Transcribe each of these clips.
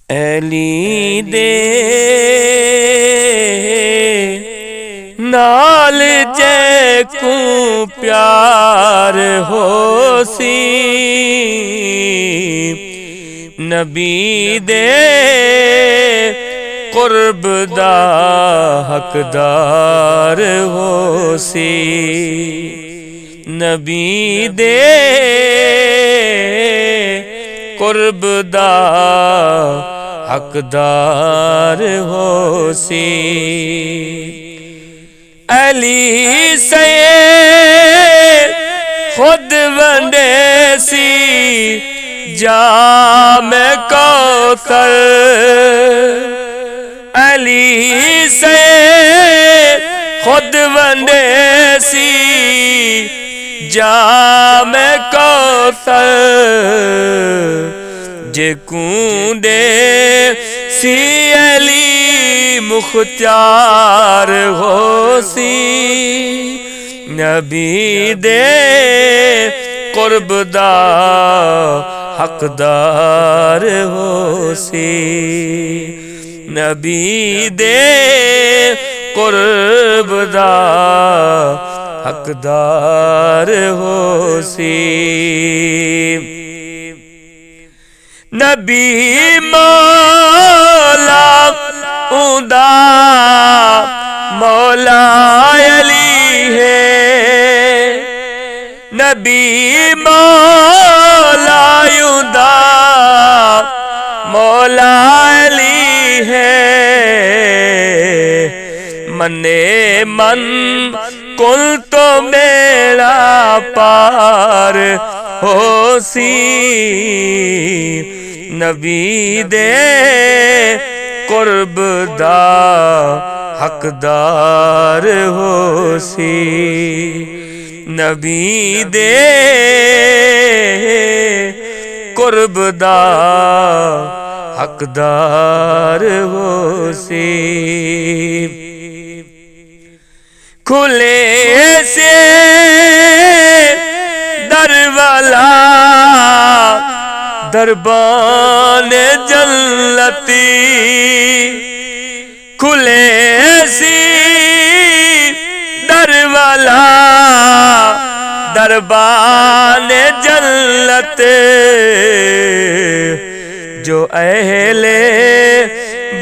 अली दे नाल जैकू प्यार होसी, नबी दे कुर्ब दा हकदार होसी, नबी दे कुर्ब दा हकदार होसी। अली से खुद वंडेसी जाम कौसर, अली से खुद वंडेसी जाम कौसर, जे कूंडे सी अली मुख्तार होसी, नबी दे कुर्ब दा हकदार होसी, नबी दे कुर्ब दा हकदार होसी। नबी मौला उदा मौला अली है, नबी मौला उदा मौला अली है, मने मन कुल तो मेरा पार होसी, नबी दे कुर्ब दा हकदार होसी, नबी दे कुर्ब दा हकदार होसी। खुले से दरवाला दरबान जन्नती, खुले सी दरवाला दरबान जन्नत, जो अहले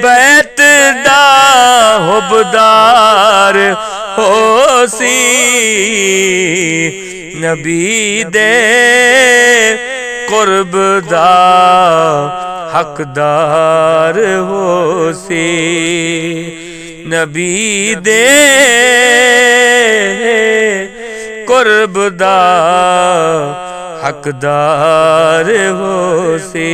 बैत दा हुबदार होसी, नबी दे कुर्ब दा हकदार होसी, नबी दे कुर्ब दा हकदार होसी।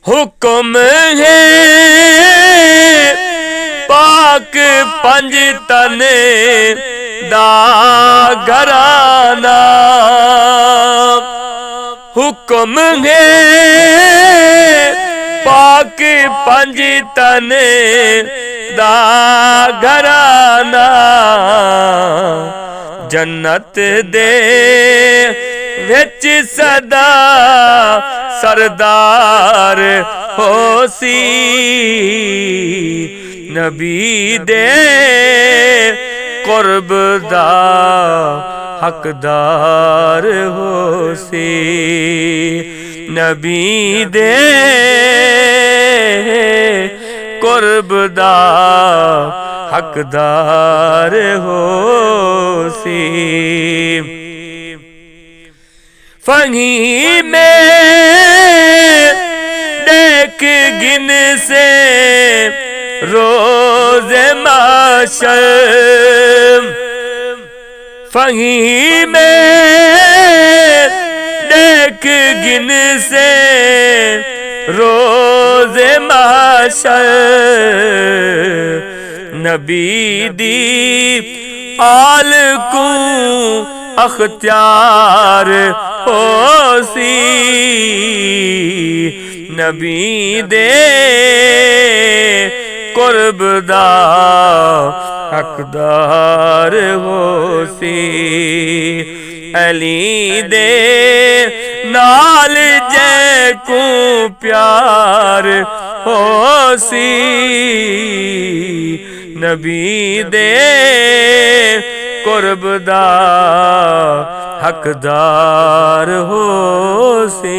हुक्म है पाक पंज तने दा घराना, हुक्म है पाक पंज तने दा घराना, जन्नत दे विच सदा सरदार होसी, नबी दे कुर्ब दा हकदार होसी, नबी दे कुर्ब दा हकदार होसी। फही में देख गिन से रोज़े माशर, फही में देख गिन से रोज़े माशर, नबी दी आल को अख्तियार होसी, नबी दे कुर्ब दा हकदार होसी, अली दे नाल जै को प्यार होसी नबी दे कुर्ब दा हकदार होसी।